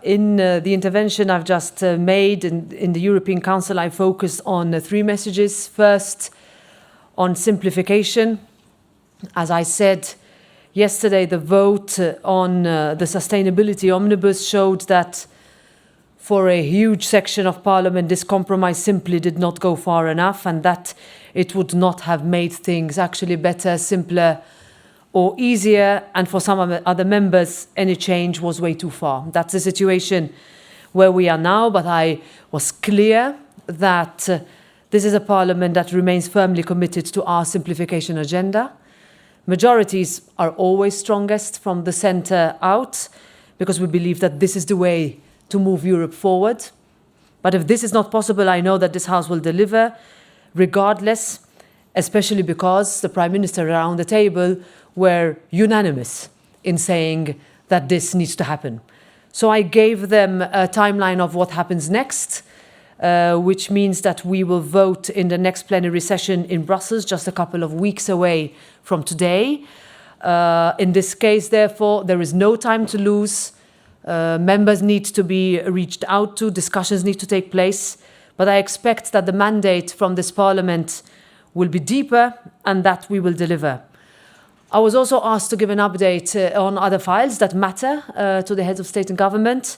In the intervention I've just made in the European Council, I focused on 3 messages. First, on simplification. As I said yesterday, the vote on the sustainability omnibus showed that for a huge section of Parliament, this compromise simply did not go far enough, and that it would not have made things actually better, simpler, or easier, and for some other members, any change was way too far. That's the situation where we are now, but I was clear that this is a Parliament that remains firmly committed to our simplification agenda. Majorities are always strongest from the centre out, because we believe that this is the way to move Europe forward. But if this is not possible, I know that this House will deliver, regardless, especially because the Prime Minister around the table were unanimous in saying that this needs to happen. So I gave them a timeline of what happens next, which means that we will vote in the next plenary session in Brussels, just a couple of weeks away from today. In this case, therefore, there is no time to lose. Members need to be reached out to, discussions need to take place, but I expect that the mandate from this Parliament will be deeper and that we will deliver. I was also asked to give an update on other files that matter to the heads of state and government.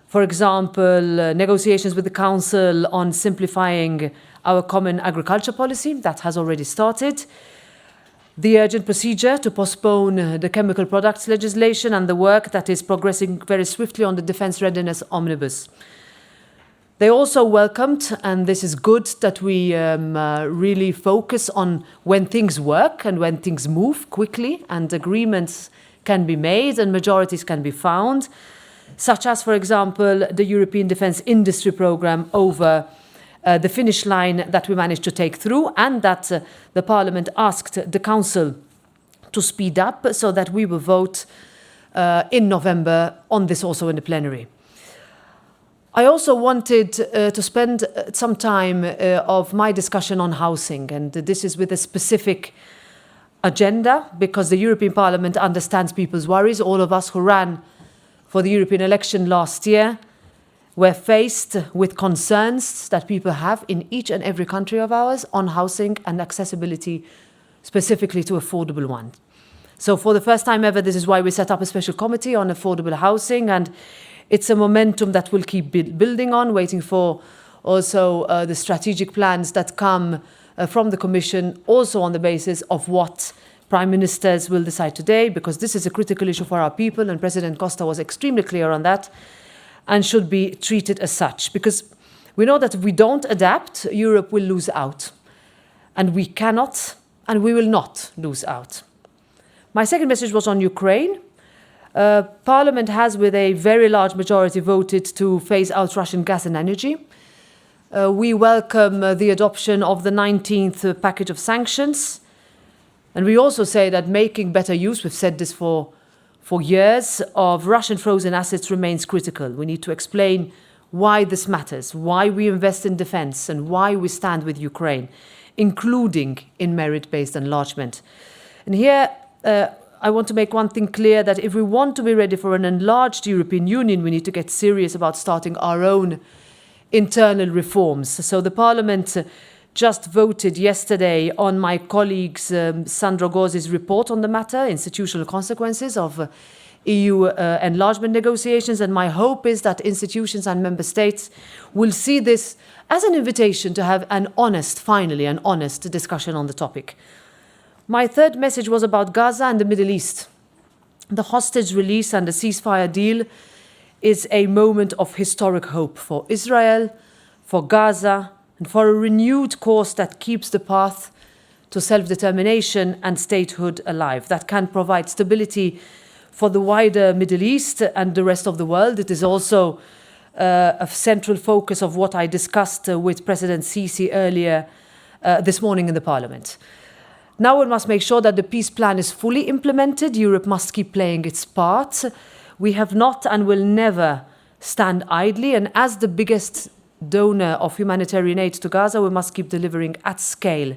For example, negotiations with the Council on simplifying our common agriculture policy, that has already started. The urgent procedure to postpone the chemical products legislation and the work that is progressing very swiftly on the defence readiness omnibus. They also welcomed, and this is good, that we really focus on when things work and when things move quickly and agreements can be made and majorities can be found, such as, for example, the European Defence Industry Programme over the finish line that we managed to take through, and that the Parliament asked the Council to speed up so that we will vote in November on this also in the plenary. I also wanted to spend some time of my discussion on housing, and this is with a specific agenda, because the European Parliament understands people's worries. All of us who ran for the European election last year were faced with concerns that people have in each and every country of ours on housing and accessibility, specifically to affordable ones. So for the first time ever, this is why we set up a special committee on affordable housing, and it's a momentum that we'll keep building on, waiting for also the strategic plans that come from the Commission, also on the basis of what Prime Ministers will decide today, because this is a critical issue for our people, and President Costa was extremely clear on that, and should be treated as such. Because we know that if we don't adapt, Europe will lose out. And we cannot, and we will not lose out. My second message was on Ukraine. Parliament has, with a very large majority, voted to phase out Russian gas and energy. We welcome the adoption of the 19th package of sanctions. And we also say that making better use, we've said this for years, of Russian frozen assets remains critical. We need to explain why this matters, why we invest in defense, and why we stand with Ukraine, including in merit-based enlargement. And here, I want to make one thing clear, that if we want to be ready for an enlarged European Union, we need to get serious about starting our own internal reforms. So the Parliament just voted yesterday on my colleague Sandro Gozzi's report on the matter, institutional consequences of EU enlargement negotiations, and my hope is that institutions and member states will see this as an invitation to have finally an honest discussion on the topic. My third message was about Gaza and the Middle East. The hostage release and the ceasefire deal is a moment of historic hope for Israel, for Gaza, and for a renewed course that keeps the path to self-determination and statehood alive, that can provide stability for the wider Middle East and the rest of the world. It is also a central focus of what I discussed with President Sisi earlier this morning in the Parliament. Now we must make sure that the peace plan is fully implemented. Europe must keep playing its part. We have not and will never stand idly, and as the biggest donor of humanitarian aid to Gaza, we must keep delivering at scale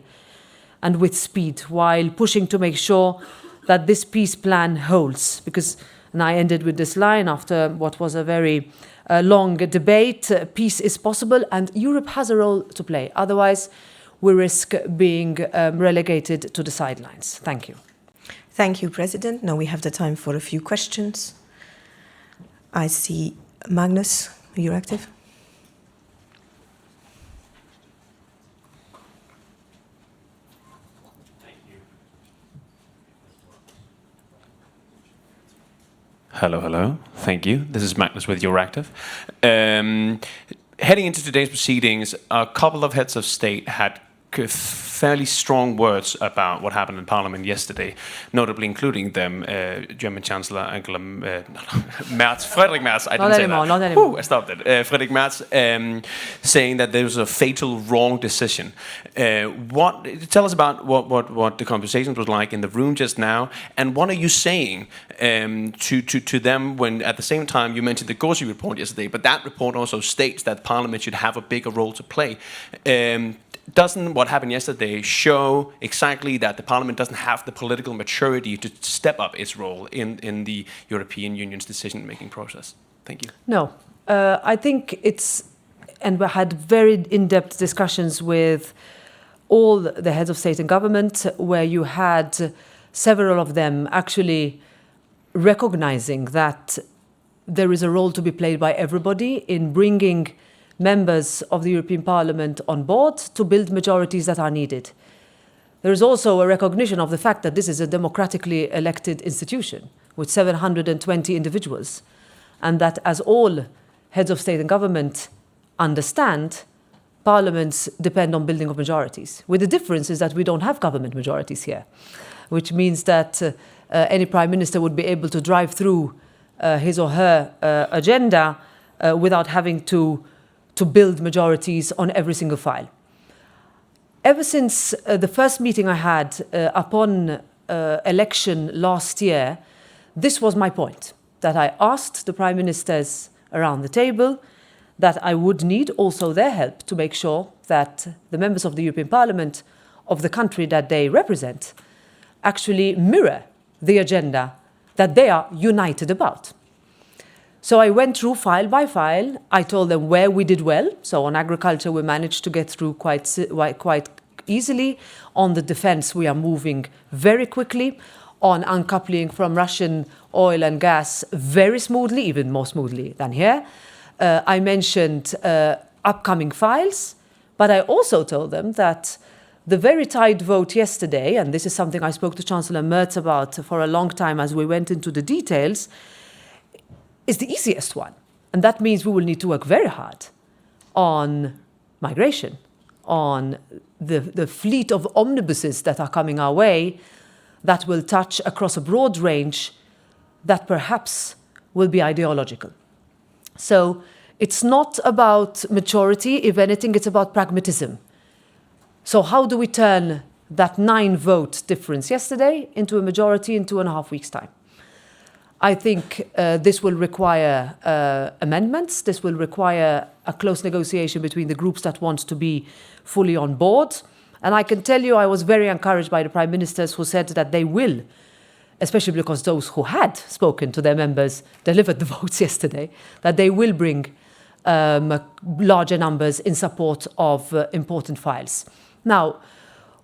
and with speed, while pushing to make sure that this peace plan holds. Because, And I ended with this line after what was a very long debate: peace is possible and Europe has a role to play. Otherwise, we risk being relegated to the sidelines. Thank you. Thank you, President. Now we have the time for a few questions. I see Magnus, you're active. Hello. Thank you. This is Magnus with Euractiv. Heading into today's proceedings, a couple of heads of state had fairly strong words about what happened in Parliament yesterday, notably including them, German Chancellor Angela Friedrich Merz. I didn't say that. Not anymore. I stopped it. Friedrich Merz saying that there was a fatal wrong decision. Tell us about what the conversations was like in the room just now, and what are you saying to them when at the same time you mentioned the Gorsi report yesterday, but that report also states that Parliament should have a bigger role to play. Doesn't what happened yesterday show exactly that the Parliament doesn't have the political maturity to step up its role in the European Union's decision-making process? Thank you. No, I think and we had very in-depth discussions with all the heads of state and government, where you had several of them actually recognizing that there is a role to be played by everybody in bringing members of the European Parliament on board to build majorities that are needed. There is also a recognition of the fact that this is a democratically elected institution with 720 individuals, and that as all heads of state and government understand, parliaments depend on building of majorities. With the difference is that we don't have government majorities here, which means that any prime minister would be able to drive through his or her agenda without having to build majorities on every single file. Ever since the first meeting I had upon election last year, this was my point, that I asked the prime ministers around the table that I would need also their help to make sure that the members of the European Parliament of the country that they represent actually mirror the agenda that they are united about. So I went through file by file. I told them where we did well. So on agriculture, we managed to get through quite easily. On the defense, we are moving very quickly. On uncoupling from Russian oil and gas, very smoothly, even more smoothly than here. I mentioned upcoming files, but I also told them that the very tight vote yesterday, and this is something I spoke to Chancellor Merz about for a long time as we went into the details, is the easiest one. And that means we will need to work very hard on migration, on the fleet of omnibuses that are coming our way that will touch across a broad range that perhaps will be ideological. So it's not about maturity. If anything, it's about pragmatism. So how do we turn that 9-vote difference yesterday into a majority in 2.5 weeks' time? I think this will require amendments. This will require a close negotiation between the groups that want to be fully on board. And I can tell you I was very encouraged by the prime ministers who said that they will, especially because those who had spoken to their members delivered the votes yesterday, that they will bring larger numbers in support of important files. Now,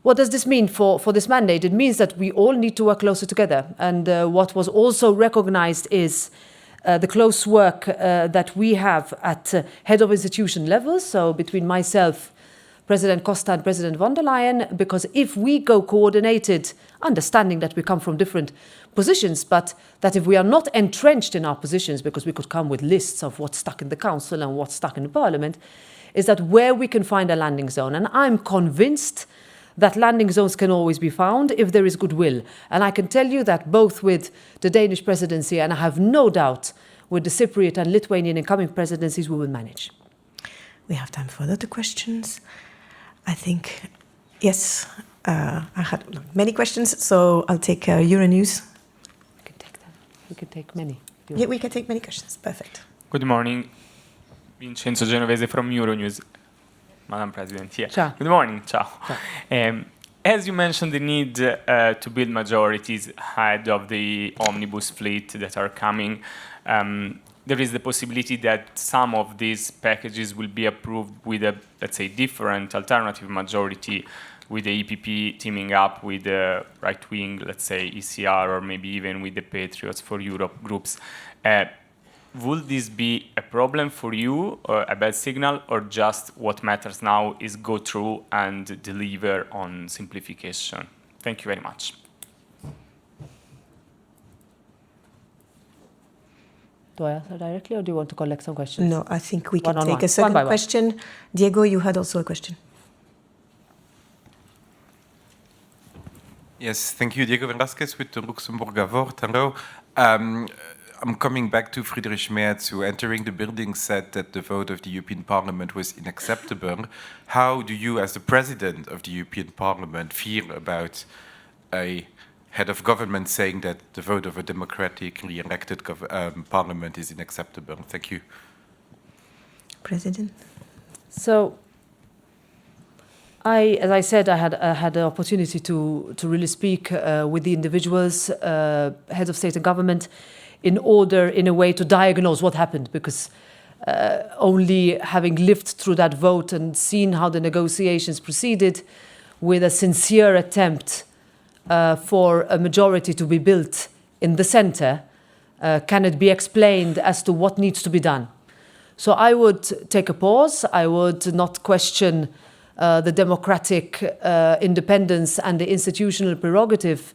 what does this mean for this mandate? It means that we all need to work closer together. And what was also recognized is the close work that we have at head of institution levels, so between myself, President Costa and President von der Leyen, because if we go coordinated, understanding that we come from different positions, but that if we are not entrenched in our positions, because we could come with lists of what's stuck in the Council and what's stuck in the Parliament, is that where we can find a landing zone. And I'm convinced that landing zones can always be found if there is goodwill. And I can tell you that both with the Danish presidency, and I have no doubt with the Cypriot and Lithuanian incoming presidencies, we will manage. We have time for other questions. I think, yes, I had many questions, so I'll take Euronews. We can take them. We can take many. Yeah, we can take many questions. Perfect. Good morning. Vincenzo Genovese from Euronews. Madam President, yeah. Ciao. Good morning, ciao. as you mentioned, the need to build majorities ahead of the omnibus fleet that are coming, there is the possibility that some of these packages will be approved with a, let's say, different alternative majority, with the EPP teaming up with the right-wing, let's say, ECR, or maybe even with the Patriots for Europe groups. Would this be a problem for you, or a bad signal, or just what matters now is go through and deliver on simplification? Thank you very much. Do I answer directly, or do you want to collect some questions? No, I think we can One on take one. a second One by one. question. Diego, you had also a question. Yes, thank you. Diego Velasquez with the Luxemburger Wort. Hello. I'm coming back to Friedrich Merz, who entering the building said that the vote of the European Parliament was unacceptable. How do you, as the President of the European Parliament, feel about a head of government saying that the vote of a democratically elected parliament is unacceptable? Thank you. President? So, as I said, I had the opportunity to really speak with the individuals, heads of state and government, in order, in a way, to diagnose what happened, because only having lived through that vote and seen how the negotiations proceeded with a sincere attempt for a majority to be built in the center, can it be explained as to what needs to be done? So I would take a pause. I would not question the democratic independence and the institutional prerogative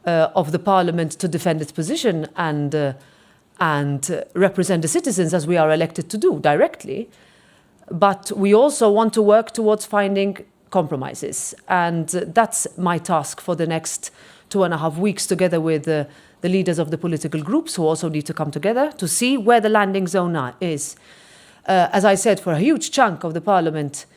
of the parliament to defend its position and represent the citizens as we are elected to do directly. But we also want to work towards finding compromises. And that's my task for the next 2.5 weeks, together with the leaders of the political groups, who also need to come together to see where the landing zone is. As I said, for a huge chunk of the parliament,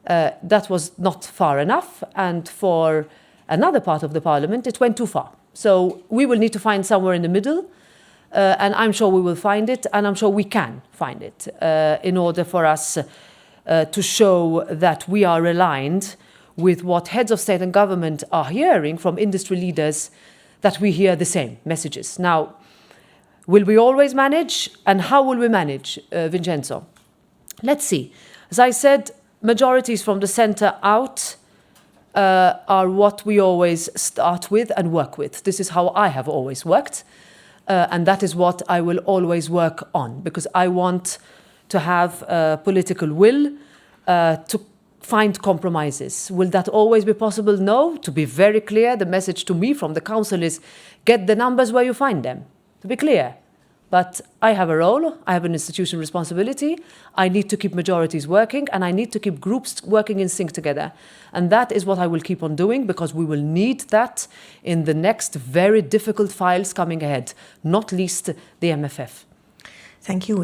that was not far enough. And for another part of the parliament, it went too far. So we will need to find somewhere in the middle. And I'm sure we will find it, and I'm sure we can find it in order for us to show that we are aligned with what heads of state and government are hearing from industry leaders, that we hear the same messages. Now, will we always manage? And how will we manage, Vincenzo? Let's see. As I said, majorities from the center out are what we always start with and work with. This is how I have always worked. And that is what I will always work on, because I want to have political will to find compromises. Will that always be possible? No. To be very clear, the message to me from the Council is get the numbers where you find them, to be clear. But I have a role, I have an institutional responsibility, I need to keep majorities working, and I need to keep groups working in sync together. And that is what I will keep on doing, because we will need that in the next very difficult files coming ahead, not least the MFF. Thank you.